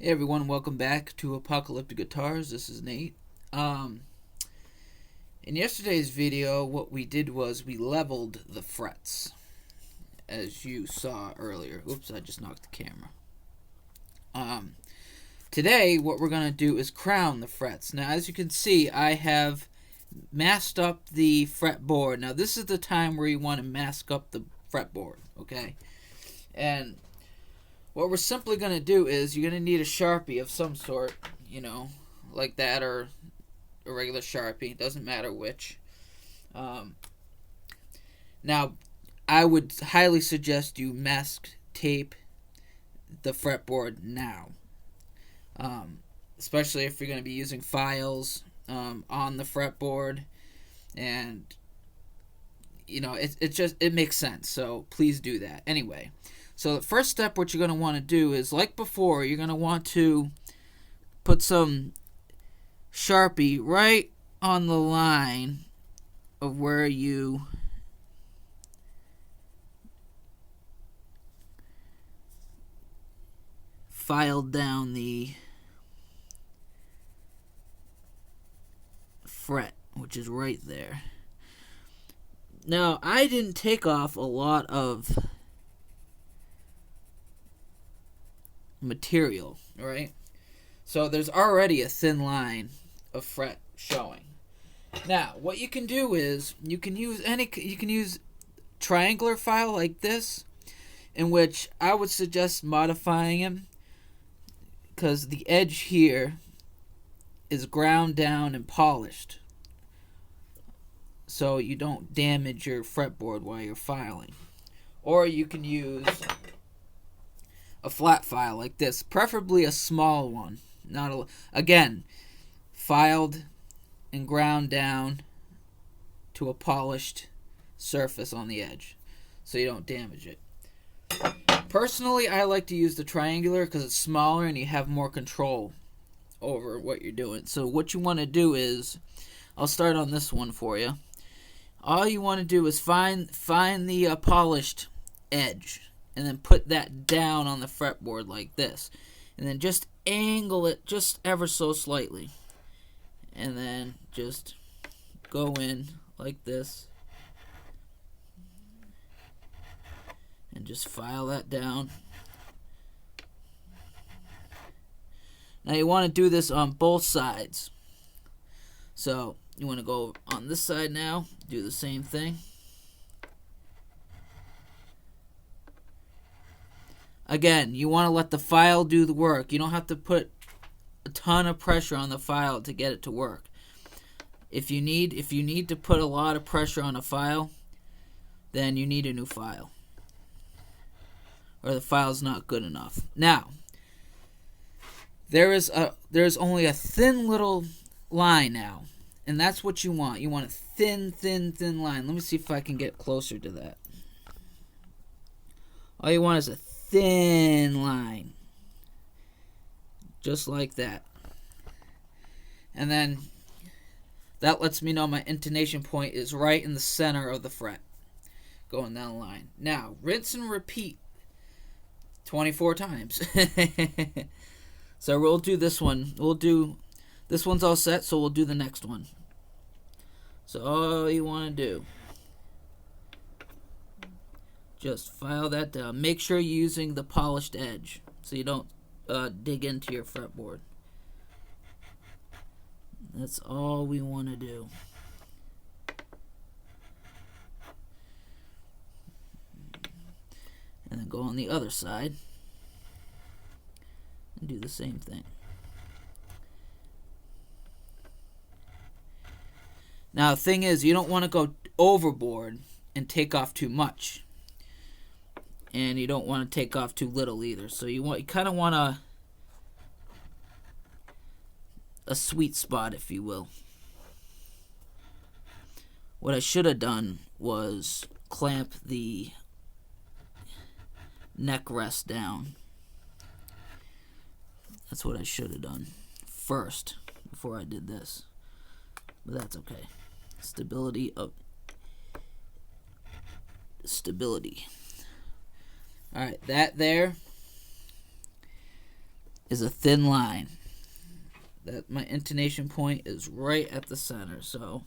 Hey everyone, welcome back to Apocalyptic Guitars. This is Nate. In yesterday's video, what we did was we leveled the frets, as you saw earlier. Oops, I just knocked the camera. Today, what we're going to do is crown the frets. Now, as you can see, I have masked up the fretboard. Now, this is the time where you want to mask up the fretboard, okay? And what we're simply going to do is you're going to need a Sharpie of some sort, like that, or a regular Sharpie. It doesn't matter which. Now, I would highly suggest you mask tape the fretboard now. Especially if you're going to be using files on the fretboard. And, it makes sense. So please do that. Anyway. So the first step, what you're going to want to do is, like before, you're going to want to put some Sharpie right on the line of where you filed down the fret, which is right there. Now, I didn't take off a lot of material, right? So there's already a thin line of fret showing. Now, what you can do is you can use triangular file like this, in which I would suggest modifying them because the edge here is ground down and polished, so you don't damage your fretboard while you're filing. Or you can use a flat file like this, preferably a small one. Again, filed and ground down to a polished surface on the edge, so you don't damage it. Personally, I like to use the triangular because it's smaller and you have more control over what you're doing. So what you want to do is, I'll start on this one for you. All you want to do is find the polished edge, and then put that down on the fretboard like this. And then just angle it just ever so slightly. And then just go in like this. And just file that down. Now you want to do this on both sides. So you want to go on this side now, do the same thing. Again, you want to let the file do the work. You don't have to put a ton of pressure on the file to get it to work. If you need to put a lot of pressure on a file, then you need a new file, or the file's not good enough. Now, there's only a thin little line now, and that's what you want. You want a thin line. Let me see if I can get closer to that. All you want is a thin line, just like that. And then that lets me know my intonation point is right in the center of the fret, going down the line. Now, rinse and repeat 24 times. So we'll do this one. This one's all set, so we'll do the next one. So all you want to do, just file that down. Make sure you're using the polished edge so you don't dig into your fretboard. That's all we want to do. And then go on the other side and do the same thing. Now the thing is, you don't want to go overboard and take off too much. And you don't want to take off too little either. So you kind of want a sweet spot, if you will. What I should have done was clamp the neck rest down. That's what I should have done first before I did this. But that's okay. Stability. Alright, that there is a thin line. That my intonation point is right at the center, so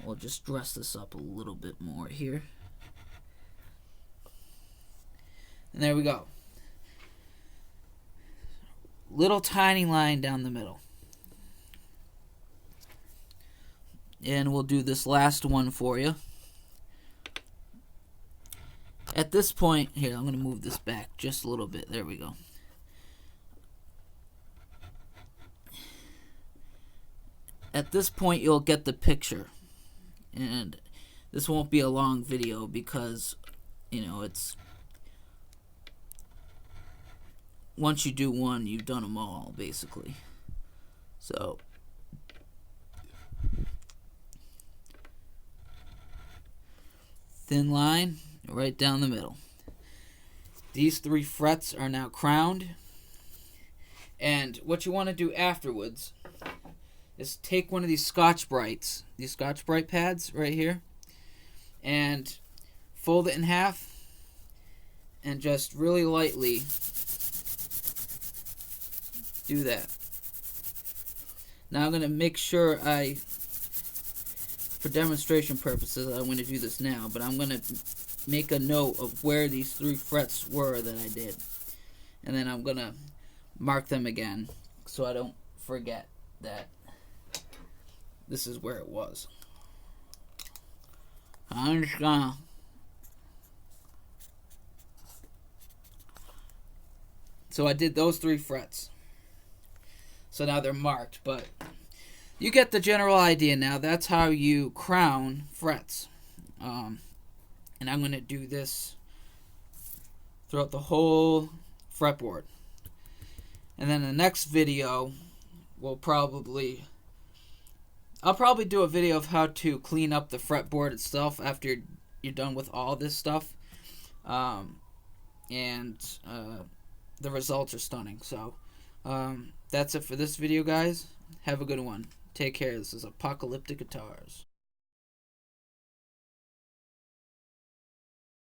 we'll just dress this up a little bit more here. And there we go. Little tiny line down the middle. And we'll do this last one for you. At this point, here, I'm going to move this back just a little bit. There we go. At this point, you'll get the picture. And this won't be a long video because, you know, it's... once you do one, you've done them all, basically. So... thin line right down the middle. These 3 frets are now crowned. And what you want to do afterwards is take one of these Scotch-Brites, these Scotch-Brite pads right here, and fold it in half and just really lightly do that. Now I'm going to make sure for demonstration purposes, I'm going to do this now, but I'm going to make a note of where these 3 frets were that I did. And then I'm going to mark them again so I don't forget that this is where it was. I'm just gonna so I did those 3 frets. So now they're marked, but you get the general idea now. That's how you crown frets. And I'm going to do this throughout the whole fretboard. And then the next video will I'll probably do a video of how to clean up the fretboard itself after you're done with all this stuff. And the results are stunning. So that's it for this video, guys. Have a good one. Take care. This is Apocalyptic Guitars.